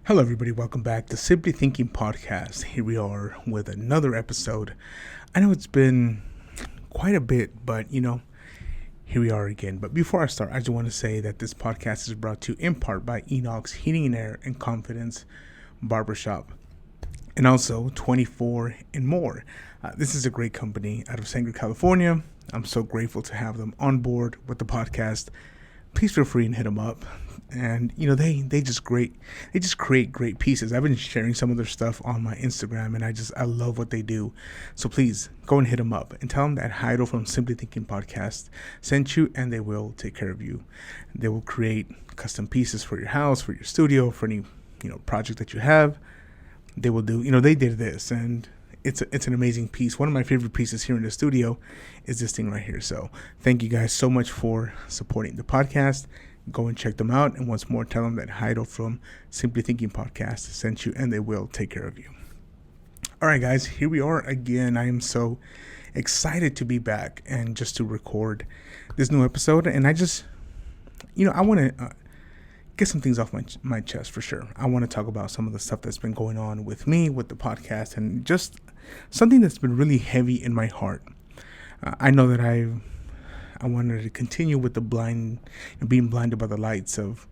Hello, everybody. Welcome back to Simply Thinking Podcast. Here we are with another episode. I know it's been quite a bit, but here we are again. But before I start, I just want to say that this podcast is brought to you in part by Enoch's Heating and Air and Confidence Barbershop, and also 24 and More. This is a great company out of Sanger, California. I'm so grateful to have them on board with the podcast. Please feel free and hit them up. And they just create great pieces. I've been sharing some of their stuff on my Instagram, and I love what they do. So please go and hit them up and tell them that Jairo from Simply Thinking Podcast sent you, and they will take care of you. They will create custom pieces for your house, for your studio, for any project that you have. They will do. They did this, and it's an amazing piece. One of my favorite pieces here in the studio is this thing right here. So thank you guys so much for supporting the podcast. Go and check them out. And once more, tell them that Jairo from Simply Thinking Podcast sent you, and they will take care of you. All right, guys, here we are again. I am so excited to be back and just to record this new episode. And I just, I want to get some things off my chest for sure. I want to talk about some of the stuff that's been going on with me, with the podcast, and just something that's been really heavy in my heart. I know that I wanted to continue with the being blinded by the lights of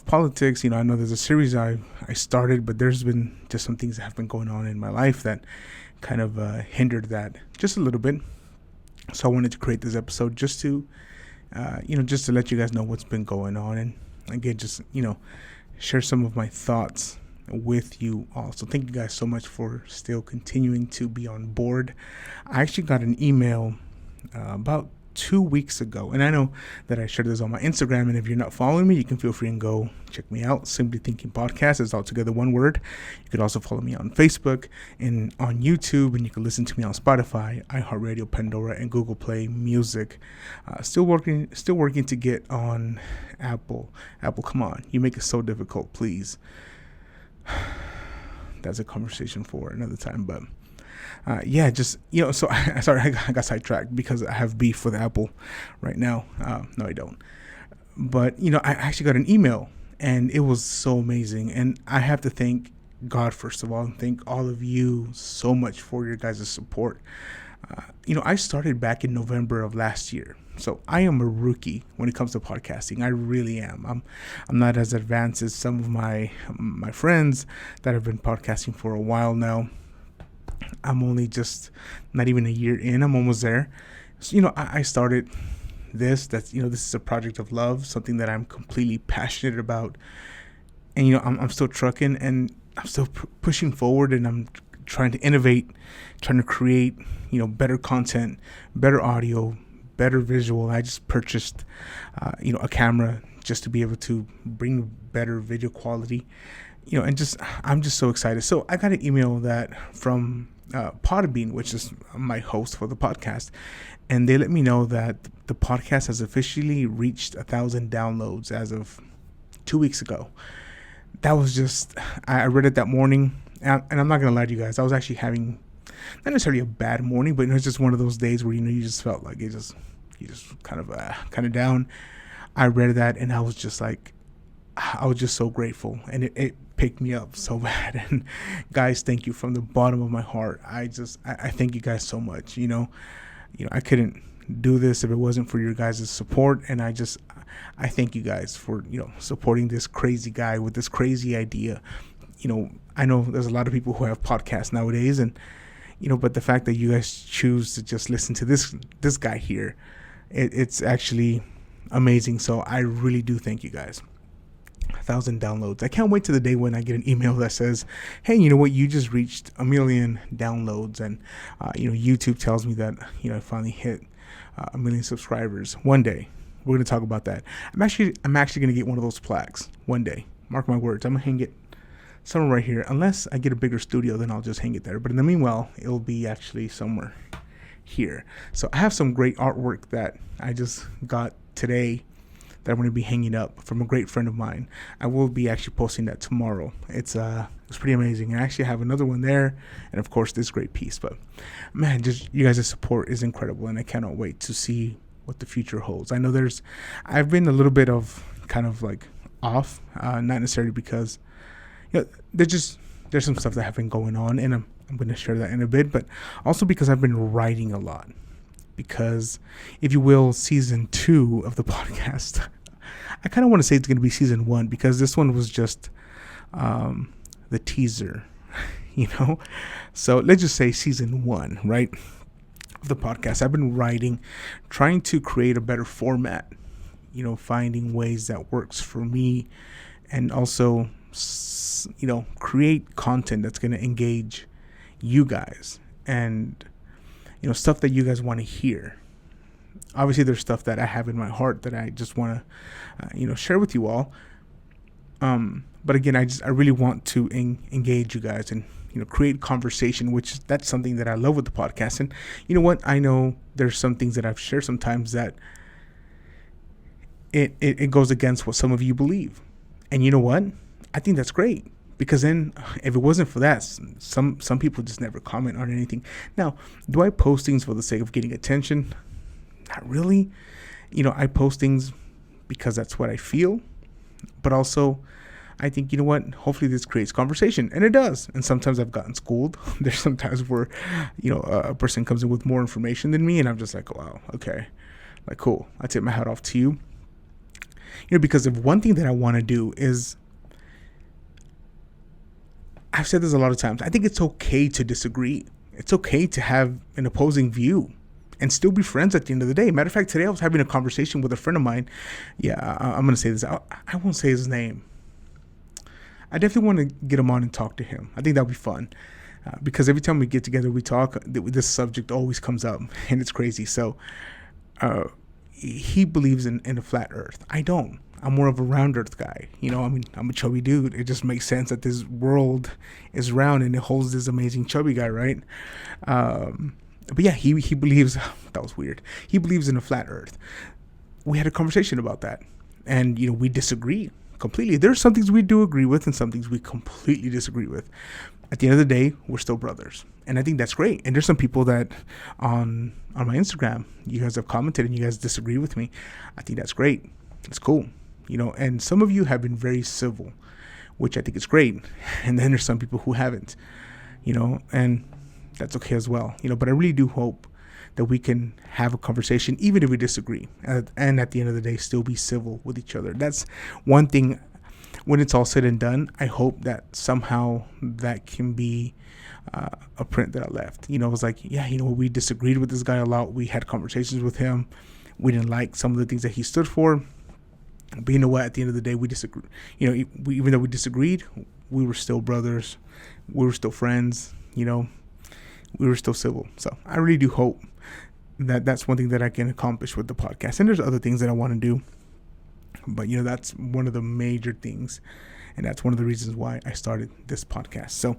politics. I know there's a series I started, but there's been just some things that have been going on in my life that kind of hindered that just a little bit. So I wanted to create this episode just to, just to let you guys know what's been going on, and again, just share some of my thoughts with you all. So thank you guys so much for still continuing to be on board. I actually got an email about 2 weeks ago, and I know that I shared this on my Instagram, and if you're not following me, you can feel free and go check me out. Simply Thinking Podcast is all together one word. You could also follow me on Facebook and on YouTube, and you can listen to me on Spotify, iHeartRadio, Pandora, and Google Play Music. Still working to get on Apple. Come on, you make it so difficult, please. That's a conversation for another time, but so I got sidetracked because I have beef with Apple right now. No, I don't. But, I actually got an email, and it was so amazing. And I have to thank God, first of all, and thank all of you so much for your guys' support. I started back in November of last year. So I am a rookie when it comes to podcasting. I really am. I'm not as advanced as some of my friends that have been podcasting for a while now. I'm only just not even a year in. I'm almost there. So, I started this. This is a project of love, something that I'm completely passionate about. And, I'm still trucking, and I'm still pushing forward, and I'm trying to innovate, trying to create, better content, better audio, better visual. I just purchased, a camera just to be able to bring better video quality. I'm just so excited. So I got an email that from Podbean, which is my host for the podcast, and they let me know that the podcast has officially reached 1,000 downloads as of 2 weeks ago. That was just, I read it that morning, and I'm not gonna lie to you guys, I was actually having not necessarily a bad morning, but it was just one of those days where you just felt like you just kind of down. I read that, and I was just so grateful, and it picked me up so bad. And guys, thank you from the bottom of my heart. I thank you guys so much. I couldn't do this if it wasn't for your guys' support, and I thank you guys for supporting this crazy guy with this crazy idea. I know there's a lot of people who have podcasts nowadays, and but the fact that you guys choose to just listen to this guy here, it's actually amazing. So I really do thank you guys. 1,000 downloads. I can't wait to the day when I get an email that says, hey, you know what, you just reached 1 million downloads, and YouTube tells me that I finally hit 1 million subscribers. One day we're going to talk about that. I'm actually going to get one of those plaques one day. Mark my words. I'm going to hang it somewhere right here. Unless I get a bigger studio, then I'll just hang it there. But in the meanwhile, it'll be actually somewhere here. So I have some great artwork that I just got today that I'm going to be hanging up from a great friend of mine. I will be actually posting that tomorrow. It's pretty amazing. I actually have another one there, and of course this great piece. But man, just you guys' support is incredible, and I cannot wait to see what the future holds. I know I've been a little bit of kind of like off, not necessarily because there's some stuff that have been going on, and I'm going to share that in a bit, but also because I've been writing a lot. Because, if you will, season 2 of the podcast, I kind of want to say it's going to be season 1, because this one was just the teaser, So let's just say season 1, right, of the podcast. I've been writing, trying to create a better format, finding ways that works for me, and also, create content that's going to engage you guys, and stuff that you guys want to hear. Obviously, there's stuff that I have in my heart that I just want to, share with you all. But again, I really want to engage you guys and create conversation, which that's something that I love with the podcast. And you know what? I know there's some things that I've shared sometimes that it goes against what some of you believe, and you know what? I think that's great. Because then, if it wasn't for that, some people just never comment on anything. Now, do I post things for the sake of getting attention? Not really. I post things because that's what I feel. But also, I think, hopefully this creates conversation. And it does. And sometimes I've gotten schooled. There's some times where, a person comes in with more information than me, and I'm just like, wow, okay. Like, cool. I take my hat off to you. Because if one thing that I want to do is, I've said this a lot of times, I think it's okay to disagree. It's okay to have an opposing view and still be friends at the end of the day. Matter of fact, today I was having a conversation with a friend of mine. Yeah, I'm going to say this. I won't say his name. I definitely want to get him on and talk to him. I think that would be fun. Because every time we get together, we talk, this subject always comes up, and it's crazy. So he believes in a flat earth. I don't. I'm more of a round earth guy. I'm a chubby dude. It just makes sense that this world is round and it holds this amazing chubby guy, right? But yeah, he believes, that was weird. He believes in a flat earth. We had a conversation about that, and, we disagree completely. There's some things we do agree with and some things we completely disagree with. At the end of the day, we're still brothers. And I think that's great. And there's some people that on my Instagram, you guys have commented and you guys disagree with me. I think that's great. It's cool. And some of you have been very civil, which I think is great. And then there's some people who haven't, and that's okay as well. But I really do hope that we can have a conversation, even if we disagree, and at the end of the day, still be civil with each other. That's one thing. When it's all said and done, I hope that somehow that can be a print that I left. It was like, yeah, we disagreed with this guy a lot. We had conversations with him. We didn't like some of the things that he stood for. But you know what? At the end of the day, we disagreed. Even though we disagreed, we were still brothers. We were still friends. We were still civil. So I really do hope that that's one thing that I can accomplish with the podcast. And there's other things that I want to do. But, that's one of the major things. And that's one of the reasons why I started this podcast. So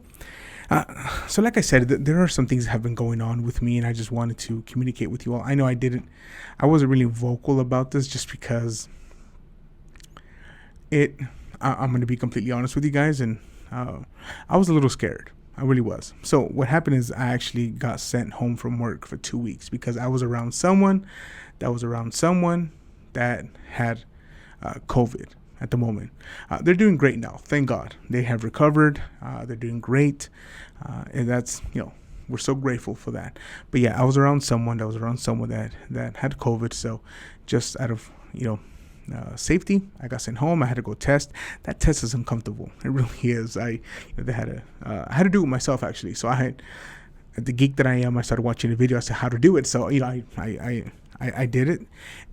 like I said, there are some things that have been going on with me, and I just wanted to communicate with you all. I know I wasn't really vocal about this just because I'm going to be completely honest with you guys, and I was a little scared. I really was. So what happened is I actually got sent home from work for 2 weeks because I was around someone that had COVID at the moment. They're doing great now. Thank God. They have recovered. They're doing great. And that's, we're so grateful for that. But yeah, I was around someone that had COVID. So just out of, safety, I got sent home. I had to go test. That test is uncomfortable. It really is. I had to do it myself, actually. So I had, the geek that I am, I started watching a video as to how to do it. So, I did it,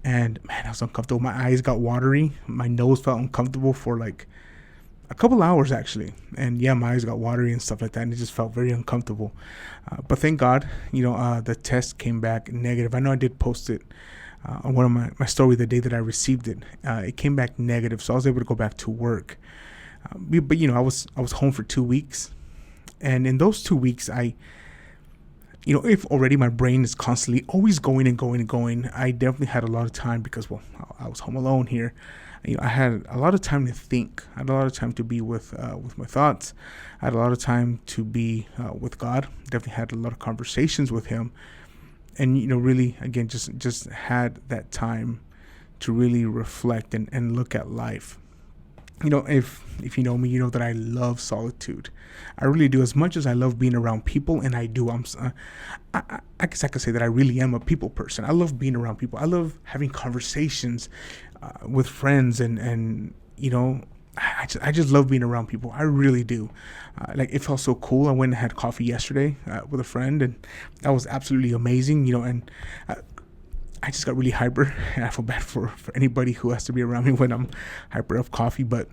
and man, I was uncomfortable. My eyes got watery. My nose felt uncomfortable for like a couple hours, actually. And yeah, my eyes got watery and stuff like that, and it just felt very uncomfortable. But thank God, the test came back negative. I know I did post it on one of my story the day that I received it. It came back negative, so I was able to go back to work. But I was home for 2 weeks, and in those 2 weeks, if already my brain is constantly always going and going and going, I definitely had a lot of time because, well, I was home alone here. I had a lot of time to think. I had a lot of time to be with my thoughts. I had a lot of time to be with God. Definitely had a lot of conversations with Him, and really, again, just had that time to really reflect and look at life. If you know me, you know that I love solitude. I really do. As much as I love being around people, and I do, I guess I could say that I really am a people person. I love being around people. I love having conversations with friends, and I just love being around people. I really do. Like, it felt so cool. I went and had coffee yesterday with a friend, and that was absolutely amazing. And uh, I just got really hyper, and I feel bad for anybody who has to be around me when I'm hyper of coffee. But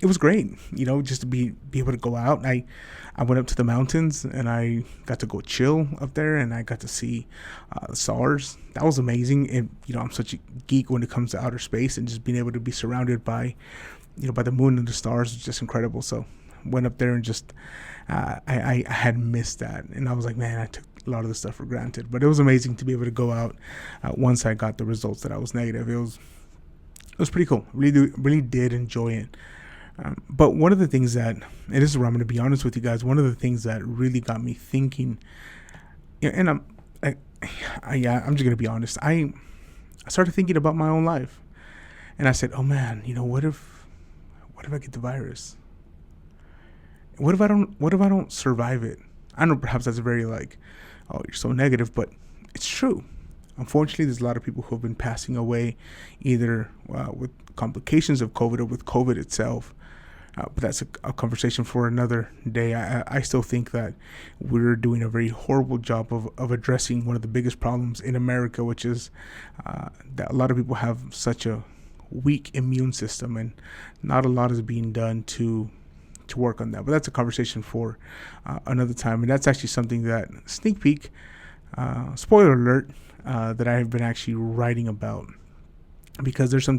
it was great, just to be able to go out. I went up to the mountains, and I got to go chill up there, and I got to see the stars. That was amazing. And I'm such a geek when it comes to outer space, and just being able to be surrounded by the moon and the stars was just incredible. So went up there and just I had missed that, and I was like, man, I took a lot of this stuff for granted. But it was amazing to be able to go out once I got the results that I was negative. It was pretty cool. Really did enjoy it. But one of the things that, and this is where I'm going to be honest with you guys, one of the things that really got me thinking, and I'm just going to be honest. I started thinking about my own life, and I said, oh man, what if I get the virus? What if I don't survive it? I know perhaps that's very like, oh, you're so negative, but it's true. Unfortunately, there's a lot of people who have been passing away, either with complications of COVID or with COVID itself. But that's a conversation for another day. I still think that we're doing a very horrible job of addressing one of the biggest problems in America, which is that a lot of people have such a weak immune system, and not a lot is being done to work on that. But that's a conversation for another time, and that's actually something that, sneak peek, spoiler alert, that I have been actually writing about, because there's some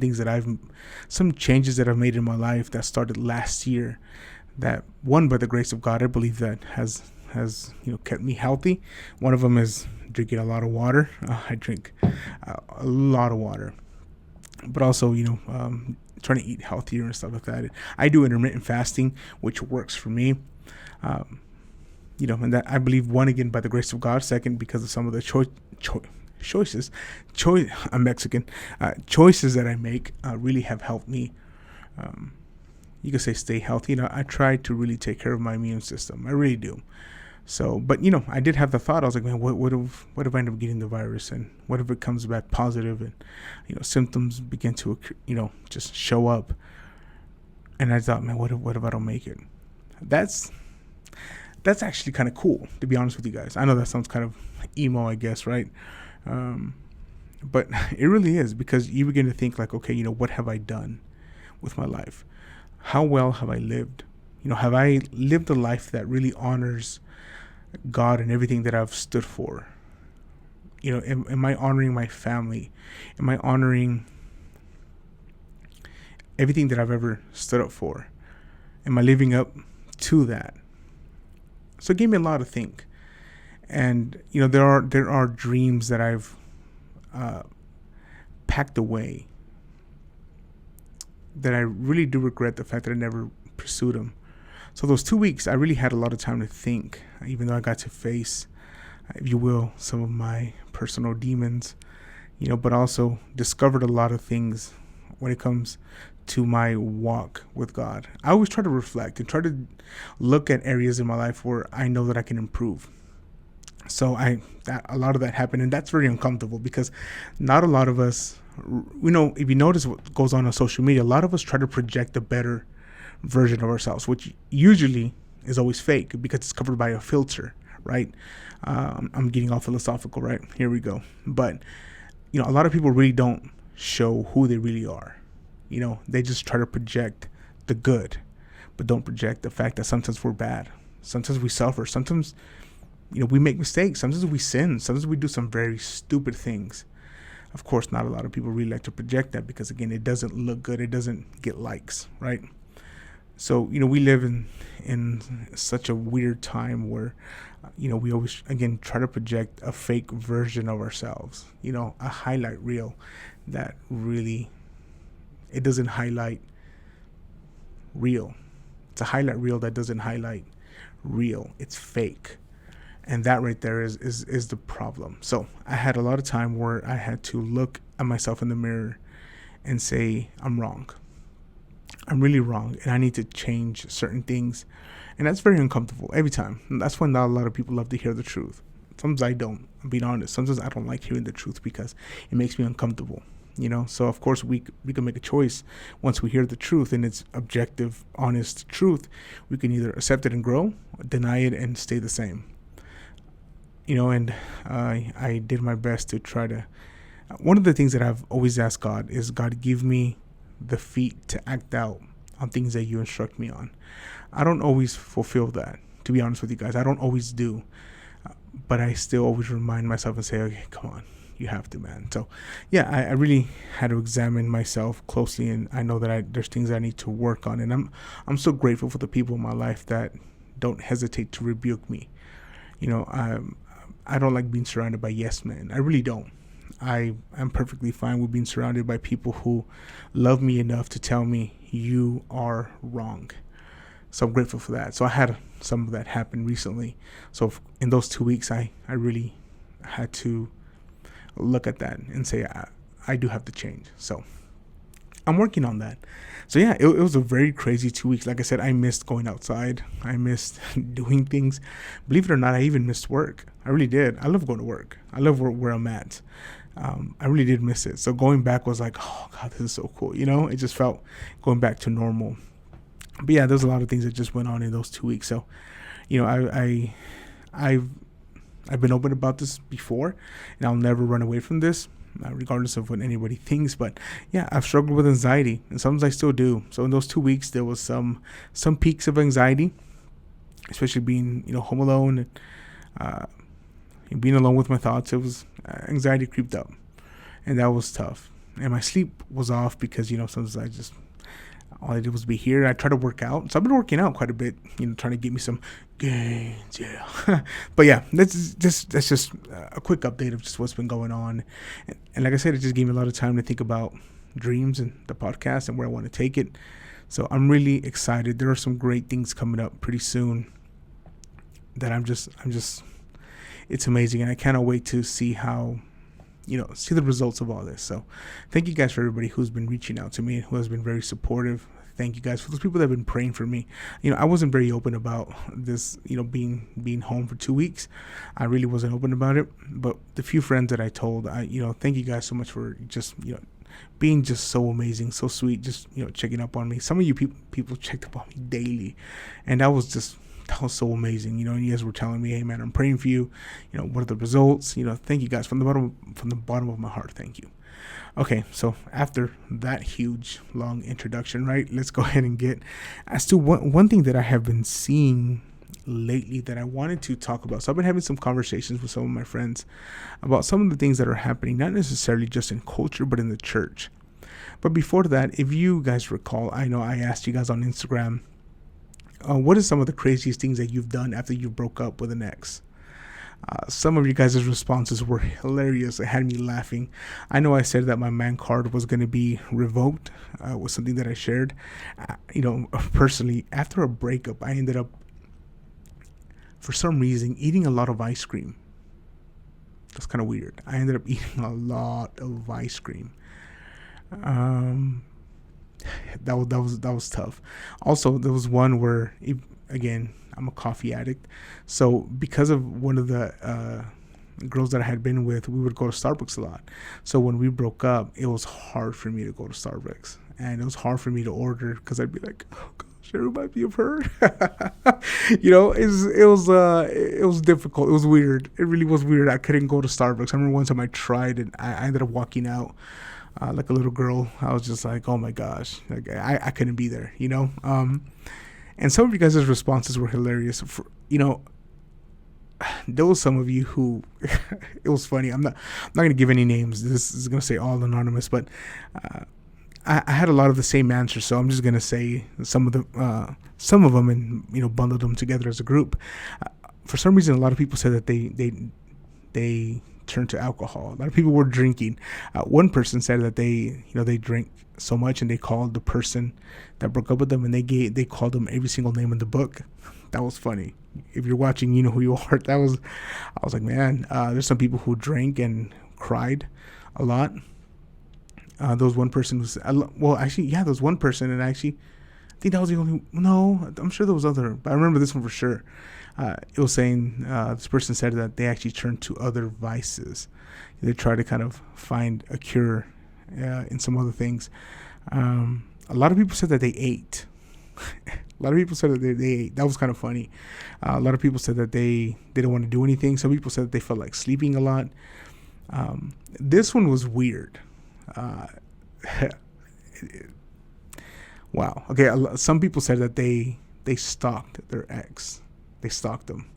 changes that I've made in my life that started last year, that, one, by the grace of God, I believe that has kept me healthy. One of them is drinking a lot of water. I drink a lot of water, but also trying to eat healthier and stuff like that. I do intermittent fasting, which works for me. And that, I believe, one, again, by the grace of God. Second, because of some of the I'm Mexican. Choices that I make really have helped me. You could say stay healthy. I try to really take care of my immune system. I really do. So, but I did have the thought. I was like, man, what if I end up getting the virus, and what if it comes back positive, and symptoms begin to just show up. And I thought, man, what if I don't make it? That's actually kind of cool, to be honest with you guys. I know that sounds kind of emo, I guess, right? But it really is, because you begin to think like, okay, what have I done with my life? How well have I lived? Have I lived a life that really honors God and everything that I've stood for? Am I honoring my family? Am I honoring everything that I've ever stood up for? Am I living up to that? So it gave me a lot to think. And there are dreams that I've packed away that I really do regret the fact that I never pursued them. So those 2 weeks, I really had a lot of time to think, even though I got to face, if you will, some of my personal demons, but also discovered a lot of things when it comes to my walk with God. I always try to reflect and try to look at areas in my life where I know that I can improve. So a lot of that happened, and that's very uncomfortable, because not a lot of us, if you notice what goes on social media, a lot of us try to project a better version of ourselves, which usually is always fake because it's covered by a filter, right? I'm getting all philosophical, right? Here we go. But, a lot of people really don't show who they really are. They just try to project the good, but don't project the fact that sometimes we're bad. Sometimes we suffer. Sometimes, we make mistakes. Sometimes we sin. Sometimes we do some very stupid things. Of course, not a lot of people really like to project that, because, again, it doesn't look good. It doesn't get likes, right? So, we live in such a weird time where, we always, again, try to project a fake version of ourselves, a highlight reel that really, it doesn't highlight real. It's a highlight reel that doesn't highlight real. It's fake. And that right there is the problem. So I had a lot of time where I had to look at myself in the mirror and say, I'm wrong. I'm really wrong and I need to change certain things. And that's very uncomfortable every time. And that's when not a lot of people love to hear the truth. Sometimes I don't, I'm being honest. Sometimes I don't like hearing the truth because it makes me uncomfortable. So of course we can make a choice once we hear the truth and it's objective, honest truth. We can either accept it and grow, or deny it and stay the same. And I did my best to try to. One of the things that I've always asked God is, God, give me the feet to act out on things that you instruct me on. I don't always fulfill that, to be honest with you guys. I don't always do, but I still always remind myself and say, okay, come on, you have to, man. So yeah, I really had to examine myself closely, and I know that there's things I need to work on, and I'm so grateful for the people in my life that don't hesitate to rebuke me. I don't like being surrounded by yes men. I really don't. I'm perfectly fine with being surrounded by people who love me enough to tell me you are wrong. So I'm grateful for that. So I had some of that happen recently. So in those 2 weeks, I really had to look at that and say, I do have to change. So I'm working on that. So yeah, it was a very crazy 2 weeks. Like I said, I missed going outside. I missed doing things. Believe it or not, I even missed work. I really did. I love going to work. I love where I'm at. I really did miss it. So going back was like, oh God, this is so cool. It just felt going back to normal. But yeah, there's a lot of things that just went on in those 2 weeks. So, I've been open about this before, and I'll never run away from this, regardless of what anybody thinks. But yeah, I've struggled with anxiety, and sometimes I still do. So in those 2 weeks, there was some peaks of anxiety, especially being home alone, and being alone with my thoughts. It was anxiety creeped up, and that was tough. And my sleep was off because sometimes all I did was be here. I try to work out. So I've been working out quite a bit, trying to get me some gains. Yeah. But yeah, that's just a quick update of just what's been going on. And like I said, it just gave me a lot of time to think about dreams and the podcast and where I want to take it. So I'm really excited. There are some great things coming up pretty soon that I'm just, it's amazing. And I cannot wait to see how, see the results of all this. So thank you guys for everybody who's been reaching out to me and who has been very supportive. Thank you guys for those people that have been praying for me. I wasn't very open about this, being home for 2 weeks. I really wasn't open about it. But the few friends that I told, thank you guys so much for just, being just so amazing, so sweet, just, checking up on me. Some of you people checked up on me daily. And that was so amazing, and you guys were telling me, hey man, I'm praying for you, what are the results, thank you guys from the bottom of my heart. Thank you. Okay, so after that huge long introduction, right, let's go ahead and get as to one thing that I have been seeing lately that I wanted to talk about. So I've been having some conversations with some of my friends about some of the things that are happening, not necessarily just in culture, but in the church. But before that, if you guys recall, I know I asked you guys on Instagram, what is some of the craziest things that you've done after you broke up with an ex? Some of you guys' responses were hilarious. It had me laughing. I know I said that my man card was going to be revoked, was something that I shared. Personally, after a breakup, I ended up, for some reason, eating a lot of ice cream. That's kind of weird. I ended up eating a lot of ice cream. That was tough. Also, there was one where, again, I'm a coffee addict, so because of one of the girls that I had been with, we would go to Starbucks a lot. So when we broke up, it was hard for me to go to Starbucks, and it was hard for me to order because I'd be like, oh gosh, it reminds me of her. It was difficult. It was weird. It really was weird. I couldn't go to Starbucks. I remember one time I tried, and I ended up walking out. Like a little girl. I was just like, oh my gosh, like I couldn't be there, and some of you guys' responses were hilarious. There was some of you who, it was funny. I'm not going to give any names. This is going to say all anonymous, but I had a lot of the same answers, so I'm just going to say some of them and bundled them together as a group. For some reason, a lot of people said that they turned to alcohol. A lot of people were drinking. One person said that they drank so much and they called the person that broke up with them, and they called them every single name in the book. That was funny. If you're watching, you know who you are. I was like, man, there's some people who drank and cried a lot. There was one person who's well, actually, yeah, there was one person, and actually, I think that was the only. No, I'm sure there was other, but I remember this one for sure. It was saying this person said that they actually turned to other vices. They try to kind of find a cure in some other things. A lot of people said that they ate. A lot of people said that they ate. That was kind of funny. A lot of people said that they didn't want to do anything. Some people said that they felt like sleeping a lot. This one was weird. Wow. Okay. Some people said that they stalked their ex. They stalked them.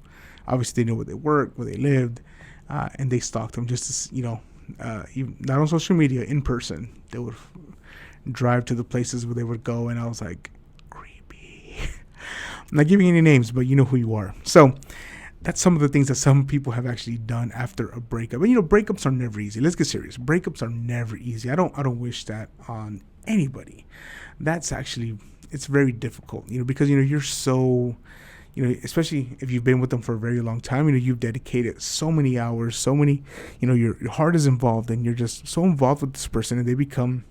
Obviously, they knew where they worked, where they lived, and they stalked them just to, not on social media, in person. They would drive to the places where they would go, and I was like, creepy. I'm not giving any names, but you know who you are. So that's some of the things that some people have actually done after a breakup. And breakups are never easy. Let's get serious. Breakups are never easy. I don't wish that on anybody. That's actually, it's very difficult, because you're so, especially if you've been with them for a very long time, you've dedicated so many hours, so many, your heart is involved, and you're just so involved with this person, and they become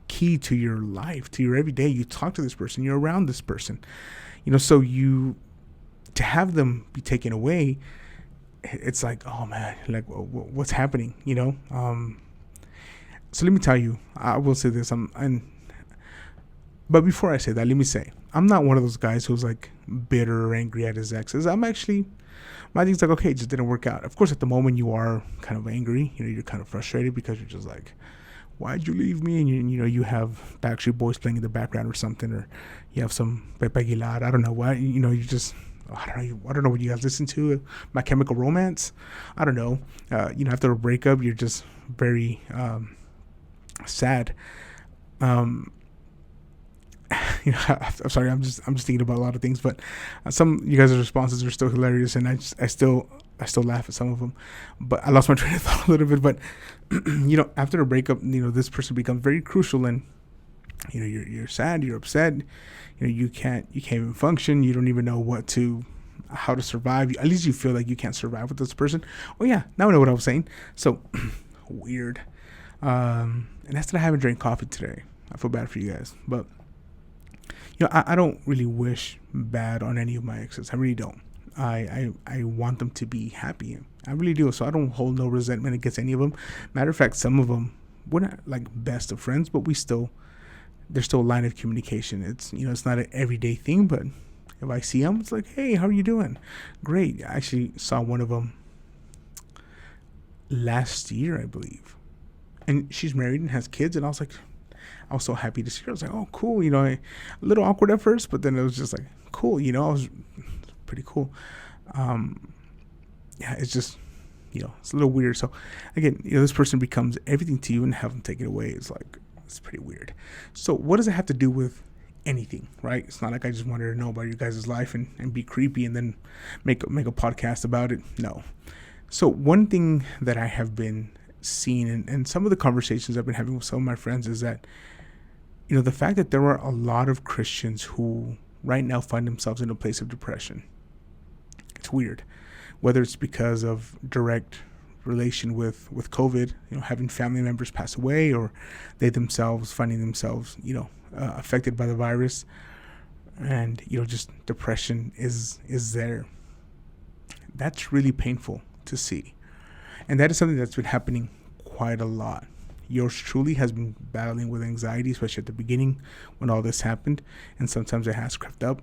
key to your life, to your everyday. You talk to this person, you're around this person, so to have them be taken away, it's like, oh man, like what's happening, so let me tell you, I will say this, but before I say that, let me say, I'm not one of those guys who's like bitter or angry at his exes. I'm actually, my thing's like, okay, it just didn't work out. Of course, at the moment you are kind of angry, you're kind of frustrated because you're just like, why'd you leave me? And you have Backstreet Boys playing in the background or something, or you have some Pepe Aguilar. I don't know what, you just, I don't know what you guys listen to. My Chemical Romance. I don't know. After a breakup, you're just very sad. I'm sorry. I'm just thinking about a lot of things, but some you guys' responses are still hilarious, and I still laugh at some of them. But I lost my train of thought a little bit. But after a breakup, this person becomes very crucial, and you're sad, you're upset, you can't even function. You don't even know how to survive. At least you feel like you can't survive with this person. Oh yeah, now I know what I was saying. So weird. And that's that I haven't drank coffee today. I feel bad for you guys, but I don't really wish bad on any of my exes. I really don't. I want them to be happy. I really do. So I don't hold no resentment against any of them. Matter of fact, some of them, we're not like best of friends, but there's still a line of communication. It's, it's not an everyday thing, but if I see them, it's like, hey, how are you doing? Great. I actually saw one of them last year, I believe. And she's married and has kids. And I was so happy to see her. I was like, oh, cool. A little awkward at first, but then it was just like, cool. I was pretty cool. Yeah, it's just, it's a little weird. So again, this person becomes everything to you, and have them taken away. It's pretty weird. So what does it have to do with anything, right? It's not like I just wanted to know about your guys' life and be creepy and then make a podcast about it. No. So one thing that I have been seeing, and some of the conversations I've been having with some of my friends, is that the fact that there are a lot of Christians who right now find themselves in a place of depression. It's weird, whether it's because of direct relation with COVID, having family members pass away, or they themselves finding themselves, affected by the virus, and just depression is there. That's really painful to see, and that is something that's been happening quite a lot. Yours truly has been battling with anxiety, especially at the beginning when all this happened, and sometimes it has crept up,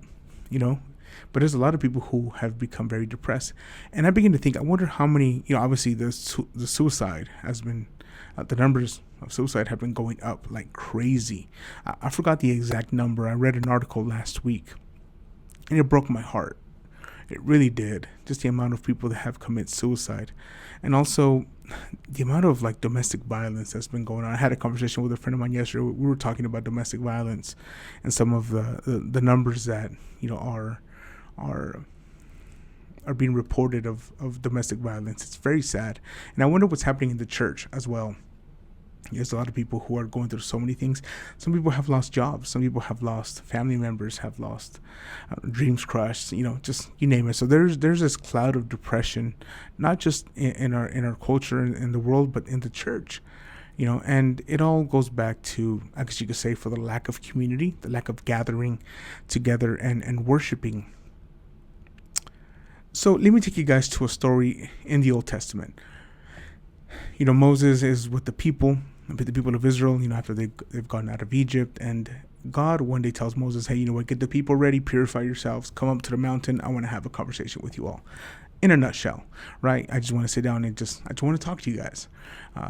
but there's a lot of people who have become very depressed. And I begin to think, I wonder how many, obviously the suicide has been, the numbers of suicide have been going up like crazy. I forgot the exact number. I read an article last week, and it broke my heart. It really did. Just the amount of people that have committed suicide. And also the amount of like domestic violence that's been going on. I had a conversation with a friend of mine yesterday. We were talking about domestic violence and some of the numbers that, are being reported of domestic violence. It's very sad. And I wonder what's happening in the church as well. There's a lot of people who are going through so many things. Some people have lost jobs. Some people have lost family members, have lost dreams crushed, just you name it. So there's this cloud of depression, not just in our culture and in the world, but in the church. And it all goes back to, I guess you could say, for the lack of community, the lack of gathering together and worshiping. So let me take you guys to a story in the Old Testament. Moses is with the people of Israel, after they've gone out of Egypt, and God one day tells Moses, hey, get the people ready, purify yourselves, come up to the mountain. I want to have a conversation with you all. In a nutshell, right? I just want to sit down and I just want to talk to you guys.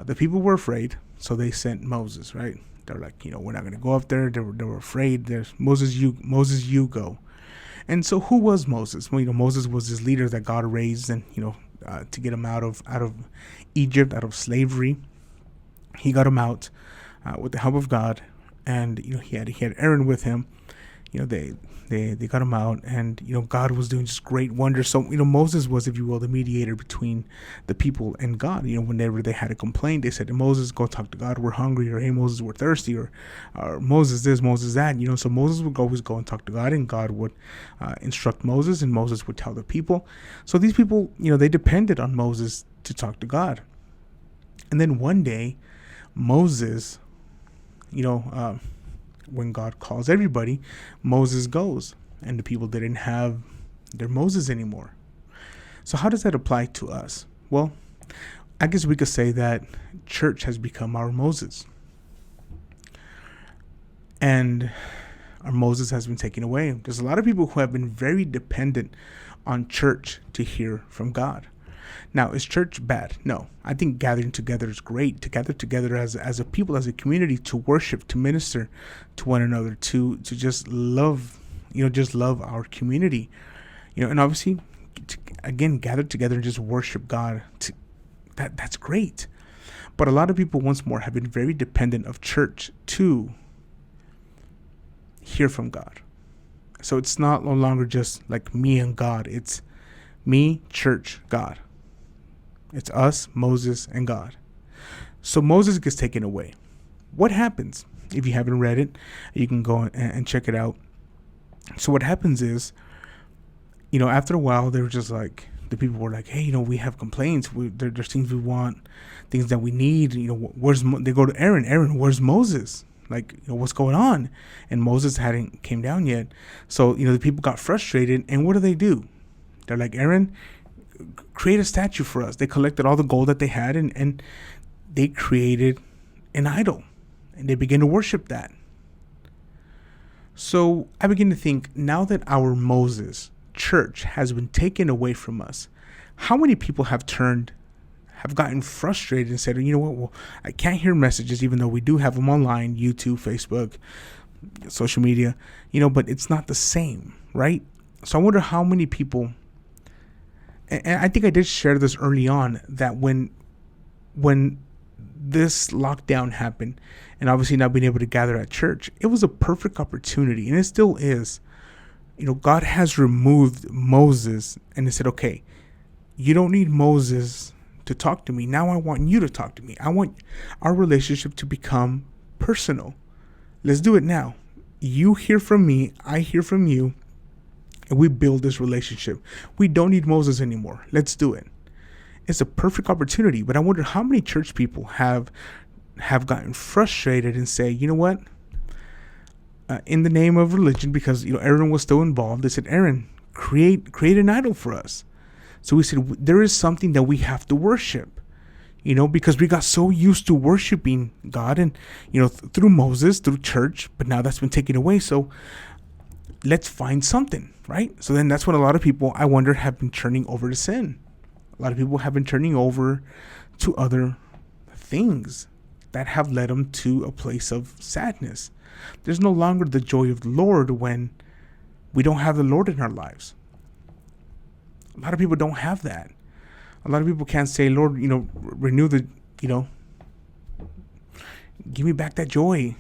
The people were afraid, so they sent Moses, right? They're like, we're not going to go up there. They were afraid. There's Moses, you go. And so who was Moses? Well, Moses was this leader that God raised, and to get him out of Egypt, out of slavery. He got him out with the help of God, and he had Aaron with him. They got him out, and God was doing just great wonders. So Moses was, if you will, the mediator between the people and God. Whenever they had a complaint, they said to Moses, go talk to God, we're hungry, or hey Moses, we're thirsty, or Moses this, Moses that. So Moses would always go and talk to God, and God would instruct Moses, and Moses would tell the people. So these people, they depended on Moses to talk to God. And then one day Moses, when God calls everybody, Moses goes, and the people didn't have their Moses anymore. So how does that apply to us? Well, I guess we could say that church has become our Moses, and our Moses has been taken away. There's a lot of people who have been very dependent on church to hear from God. Now, is church bad? No. I think gathering together is great. To gather together as a people, as a community, to worship, to minister to one another, to just love, just love our community, and obviously, again, gather together and just worship God. That's great. But a lot of people, once more, have been very dependent of church to hear from God. So it's no longer just like me and God. It's me, church, God. It's us, Moses, and God. So Moses gets taken away. What happens? If you haven't read it, you can go and check it out. So what happens is, after a while, they were just like, the people were like, hey, we have complaints. There's things we want, things that we need. They go to Aaron. Aaron, where's Moses? Like, what's going on? And Moses hadn't came down yet. So, the people got frustrated. And what do? They're like, Aaron, create a statue for us. They collected all the gold that they had, and they created an idol, and they began to worship that. So I begin to think, now that our Moses, church, has been taken away from us, how many people have gotten frustrated and said, well, I can't hear messages, even though we do have them online, YouTube, Facebook, social media, but it's not the same, right? So I wonder how many people. And I think I did share this early on, that when this lockdown happened, and obviously not being able to gather at church, it was a perfect opportunity, and it still is. God has removed Moses, and he said, okay, you don't need Moses to talk to me. Now I want you to talk to me. I want our relationship to become personal. Let's do it now. You hear from me, I hear from you. And we build this relationship. We don't need Moses anymore. Let's do it. It's a perfect opportunity. But I wonder how many church people have gotten frustrated and say, you know what? In the name of religion, because Aaron was still involved, they said, Aaron, create an idol for us. So we said, there is something that we have to worship. Because we got so used to worshiping God, and through Moses, through church, but now that's been taken away. So let's find something, right? So then that's when a lot of people, I wonder, have been turning over to sin. A lot of people have been turning over to other things that have led them to a place of sadness. There's no longer the joy of the Lord when we don't have the Lord in our lives. A lot of people don't have that. A lot of people can't say, Lord, renew give me back that joy.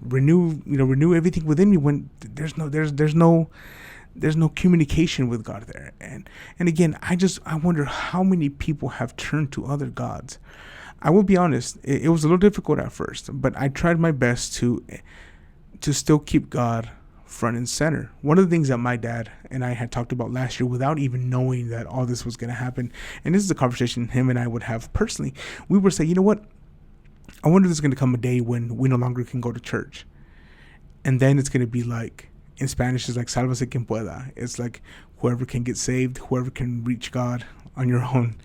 Renew everything within me, when there's no communication with God there. And again, I wonder how many people have turned to other gods. I will be honest, it was a little difficult at first, but I tried my best to still keep God front and center. One of the things that my dad and I had talked about last year, without even knowing that all this was going to happen, and this is a conversation him and I would have personally, we would say, you know what? I wonder if there's going to come a day when we no longer can go to church. And then it's going to be like, in Spanish, it's like, sálvese quien pueda. It's like whoever can get saved, whoever can reach God on your own.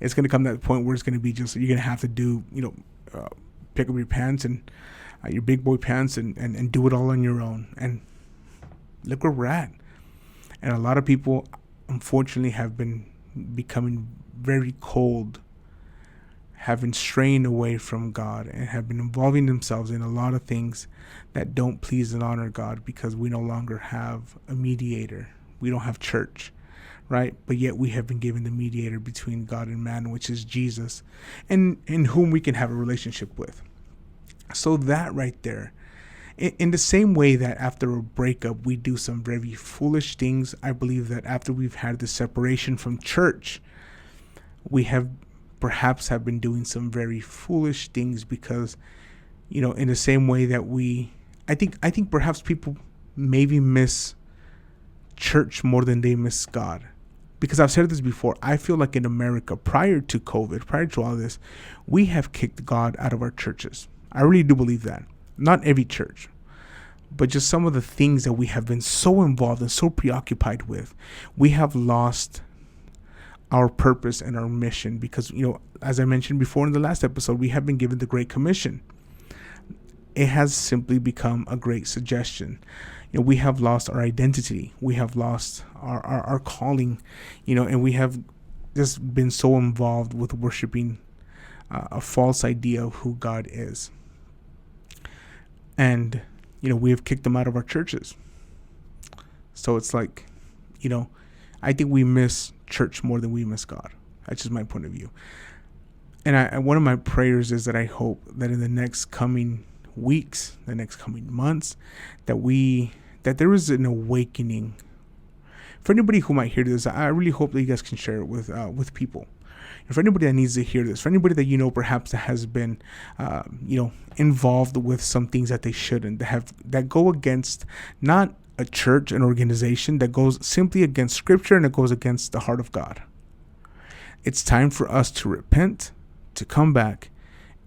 It's going to come to that point where it's going to be just, you're going to have to do, pick up your pants and your big boy pants and do it all on your own. And look where we're at. And a lot of people, unfortunately, have been becoming very cold, have been straying away from God, and have been involving themselves in a lot of things that don't please and honor God, because we no longer have a mediator. We don't have church, right? But yet we have been given the mediator between God and man, which is Jesus, and in whom we can have a relationship with. So that right there, in the same way that after a breakup we do some very foolish things, I believe that after we've had the separation from church, we have perhaps have been doing some very foolish things, because, in the same way that I think perhaps people maybe miss church more than they miss God. Because I've said this before, I feel like in America, prior to COVID, prior to all this, we have kicked God out of our churches. I really do believe that. Not every church, but just some of the things that we have been so involved and so preoccupied with, we have lost our purpose and our mission, because, as I mentioned before in the last episode, we have been given the Great Commission. It has simply become a great suggestion. We have lost our identity. We have lost our calling, and we have just been so involved with worshiping a false idea of who God is. And, we have kicked them out of our churches. So it's like, I think we miss church more than we miss God. That's just my point of view. And one of my prayers is that I hope that in the next coming weeks, the next coming months, that there is an awakening. For anybody who might hear this, I really hope that you guys can share it with people. And for anybody that needs to hear this, for anybody that perhaps that has been involved with some things that they shouldn't, that go against not a church, an organization, that goes simply against Scripture, and it goes against the heart of God. It's time for us to repent, to come back,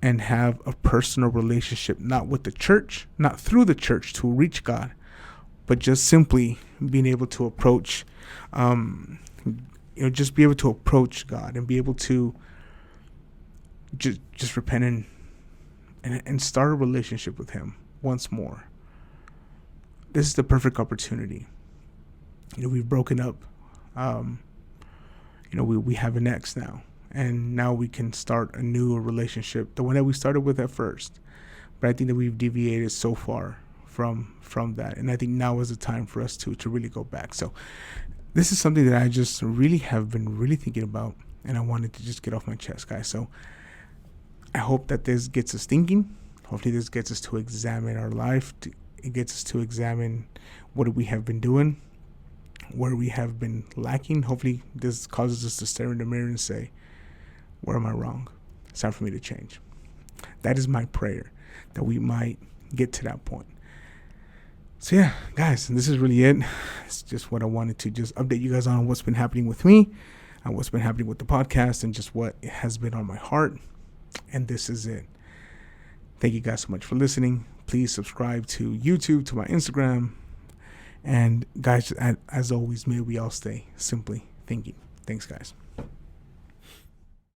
and have a personal relationship, not with the church, not through the church to reach God, but just simply being able to approach, just be able to approach God and be able to just repent and start a relationship with Him once more. This is the perfect opportunity. We've broken up. We have an ex now, and now we can start a new relationship, the one that we started with at first. But I think that we've deviated so far from that, and I think now is the time for us to really go back. So this is something that I just really have been really thinking about, and I wanted to just get off my chest, guys. So I hope that this gets us thinking. Hopefully this gets us to examine our life. It gets us to examine what we have been doing, where we have been lacking. Hopefully this causes us to stare in the mirror and say, where am I wrong? It's time for me to change. That is my prayer, that we might get to that point. So yeah, guys, this is really it. It's just what I wanted to just update you guys on what's been happening with me, and what's been happening with the podcast, and just what has been on my heart. And this is it. Thank you guys so much for listening. Please subscribe to YouTube, to my Instagram. And guys, as always, may we all stay simply thinking. Thanks, guys.